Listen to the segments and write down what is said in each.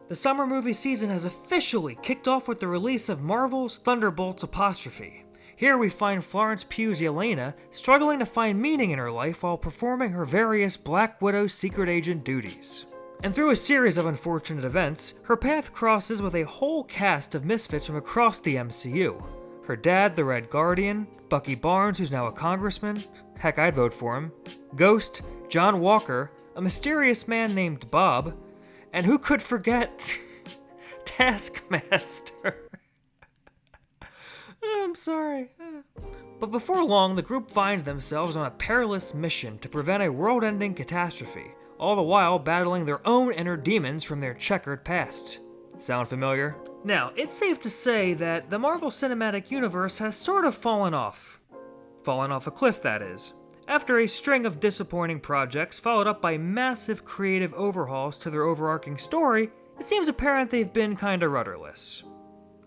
The summer movie season has officially kicked off with the release of Marvel's Thunderbolts apostrophe. Here we find Florence Pugh's Yelena struggling to find meaning in her life while performing her various Black Widow secret agent duties. And through a series of unfortunate events, her path crosses with a whole cast of misfits from across the MCU. Her dad, the Red Guardian, Bucky Barnes, who's now a congressman, heck, I'd vote for him, Ghost, John Walker, a mysterious man named Bob, and who could forget Taskmaster? I'm sorry. But before long, the group finds themselves on a perilous mission to prevent a world-ending catastrophe, all the while battling their own inner demons from their checkered past. Sound familiar? Now, it's safe to say that the Marvel Cinematic Universe has sort of fallen off. Fallen off a cliff, that is. After a string of disappointing projects followed up by massive creative overhauls to their overarching story, it seems apparent they've been kinda rudderless.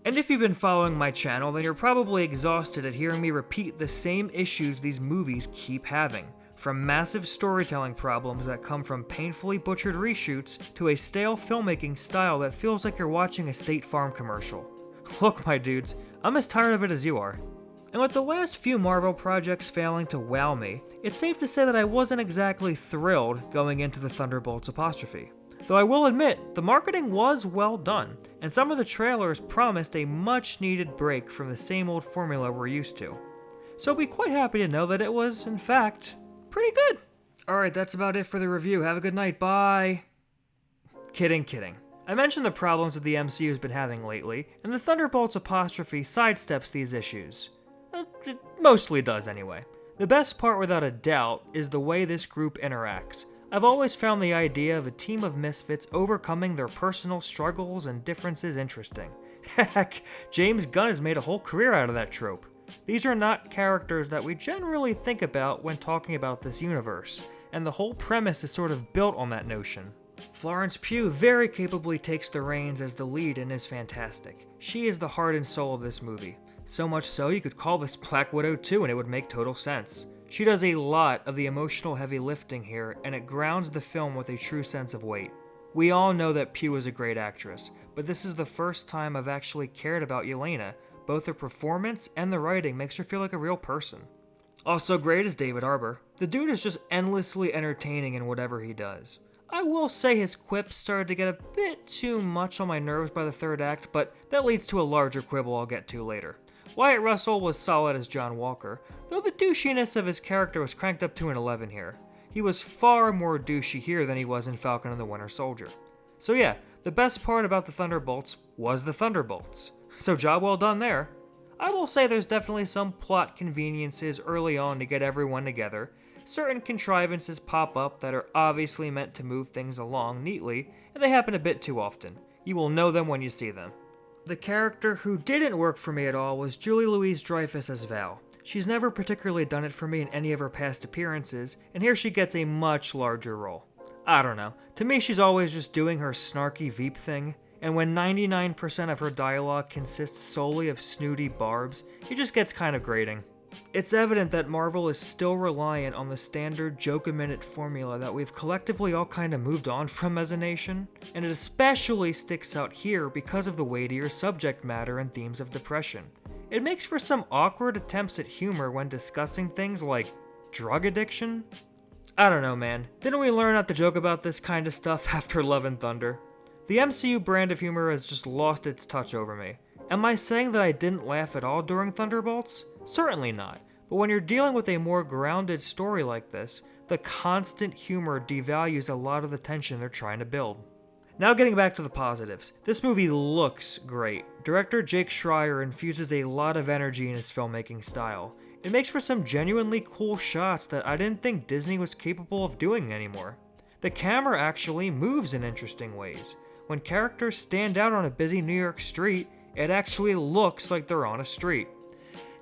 And if you've been following my channel, then you're probably exhausted at hearing me repeat the same issues these movies keep having. From massive storytelling problems that come from painfully butchered reshoots to a stale filmmaking style that feels like you're watching a State Farm commercial. Look, my dudes, I'm as tired of it as you are. And with the last few Marvel projects failing to wow me, it's safe to say that I wasn't exactly thrilled going into the Thunderbolts apostrophe. Though I will admit, the marketing was well done, and some of the trailers promised a much needed break from the same old formula we're used to. So I'll be quite happy to know that it was, in fact, pretty good. Alright, that's about it for the review. Have a good night, bye! Kidding. I mentioned the problems that the MCU has been having lately, and the Thunderbolts apostrophe sidesteps these issues. It mostly does, anyway. The best part, without a doubt, is the way this group interacts. I've always found the idea of a team of misfits overcoming their personal struggles and differences interesting. Heck, James Gunn has made a whole career out of that trope. These are not characters that we generally think about when talking about this universe, and the whole premise is sort of built on that notion. Florence Pugh very capably takes the reins as the lead and is fantastic. She is the heart and soul of this movie. So much so you could call this Black Widow 2 and it would make total sense. She does a lot of the emotional heavy lifting here, and it grounds the film with a true sense of weight. We all know that Pugh is a great actress, but this is the first time I've actually cared about Yelena. Both her performance and the writing makes her feel like a real person. Also great is David Harbour. The dude is just endlessly entertaining in whatever he does. I will say his quips started to get a bit too much on my nerves by the third act, but that leads to a larger quibble I'll get to later. Wyatt Russell was solid as John Walker, though the douchiness of his character was cranked up to an 11 here. He was far more douchey here than he was in Falcon and the Winter Soldier. So yeah, the best part about the Thunderbolts was the Thunderbolts. So job well done there. I will say there's definitely some plot conveniences early on to get everyone together. Certain contrivances pop up that are obviously meant to move things along neatly, and they happen a bit too often. You will know them when you see them. The character who didn't work for me at all was Julie Louis-Dreyfus as Val. She's never particularly done it for me in any of her past appearances, and here she gets a much larger role. I don't know, to me she's always just doing her snarky Veep thing, and when 99% of her dialogue consists solely of snooty barbs, it just gets kind of grating. It's evident that Marvel is still reliant on the standard joke-a-minute formula that we've collectively all kind of moved on from as a nation, and it especially sticks out here because of the weightier subject matter and themes of depression. It makes for some awkward attempts at humor when discussing things like drug addiction. I don't know, man. Didn't we learn not to joke about this kind of stuff after Love and Thunder? The MCU brand of humor has just lost its touch over me. Am I saying that I didn't laugh at all during Thunderbolts? Certainly not. But when you're dealing with a more grounded story like this, the constant humor devalues a lot of the tension they're trying to build. Now getting back to the positives, this movie looks great. Director Jake Schreier infuses a lot of energy in his filmmaking style. It makes for some genuinely cool shots that I didn't think Disney was capable of doing anymore. The camera actually moves in interesting ways. When characters stand out on a busy New York street, it actually looks like they're on a street.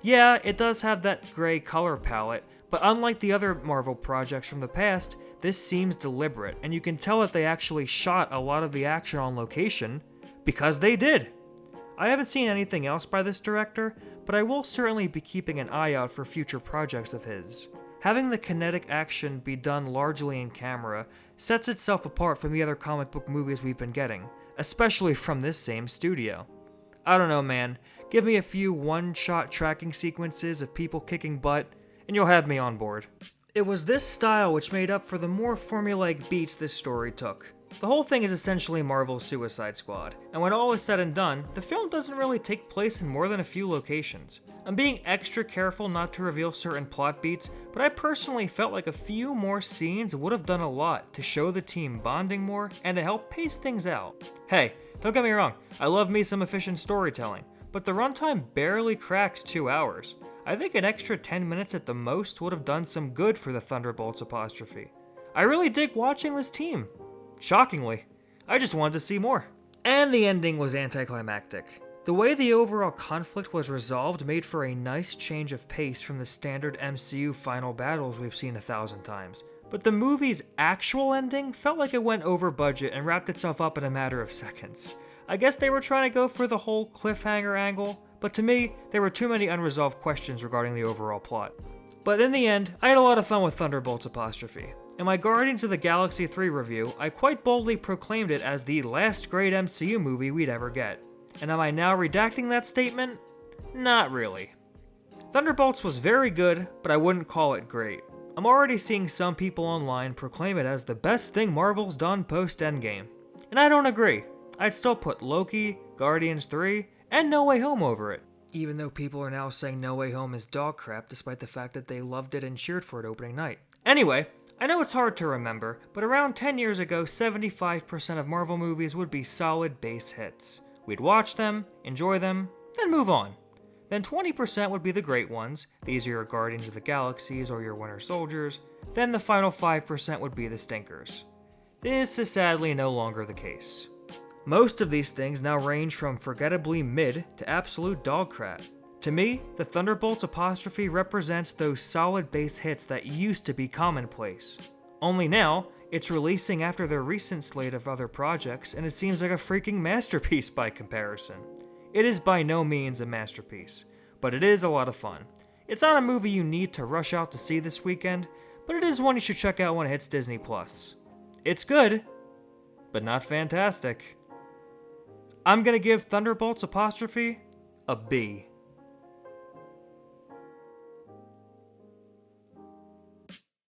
Yeah, it does have that gray color palette, but unlike the other Marvel projects from the past, this seems deliberate, and you can tell that they actually shot a lot of the action on location, because they did. I haven't seen anything else by this director, but I will certainly be keeping an eye out for future projects of his. Having the kinetic action be done largely in camera sets itself apart from the other comic book movies we've been getting, especially from this same studio. I don't know, man. Give me a few one-shot tracking sequences of people kicking butt, and you'll have me on board. It was this style which made up for the more formulaic beats this story took. The whole thing is essentially Marvel's Suicide Squad, and when all is said and done, the film doesn't really take place in more than a few locations. I'm being extra careful not to reveal certain plot beats, but I personally felt like a few more scenes would have done a lot to show the team bonding more and to help pace things out. Hey, don't get me wrong, I love me some efficient storytelling, but the runtime barely cracks 2 hours. I think an extra 10 minutes at the most would have done some good for the Thunderbolts apostrophe. I really dig watching this team. Shockingly, I just wanted to see more. And the ending was anticlimactic. The way the overall conflict was resolved made for a nice change of pace from the standard MCU final battles we've seen 1,000 times. But the movie's actual ending felt like it went over budget and wrapped itself up in a matter of seconds. I guess they were trying to go for the whole cliffhanger angle, but to me, there were too many unresolved questions regarding the overall plot. But in the end, I had a lot of fun with Thunderbolts apostrophe. In my Guardians of the Galaxy 3 review, I quite boldly proclaimed it as the last great MCU movie we'd ever get. And am I now redacting that statement? Not really. Thunderbolts was very good, but I wouldn't call it great. I'm already seeing some people online proclaim it as the best thing Marvel's done post-Endgame. And I don't agree. I'd still put Loki, Guardians 3, and No Way Home over it. Even though people are now saying No Way Home is dog crap despite the fact that they loved it and cheered for it opening night. Anyway, I know it's hard to remember, but around 10 years ago, 75% of Marvel movies would be solid base hits. We'd watch them, enjoy them, then move on. Then 20% would be the great ones, these are your Guardians of the Galaxies or your Winter Soldiers, then the final 5% would be the stinkers. This is sadly no longer the case. Most of these things now range from forgettably mid to absolute dog crap. To me, the Thunderbolts apostrophe represents those solid base hits that used to be commonplace. Only now, it's releasing after their recent slate of other projects, and it seems like a freaking masterpiece by comparison. It is by no means a masterpiece, but it is a lot of fun. It's not a movie you need to rush out to see this weekend, but it is one you should check out when it hits Disney+. It's good, but not fantastic. I'm gonna give Thunderbolts apostrophe a B.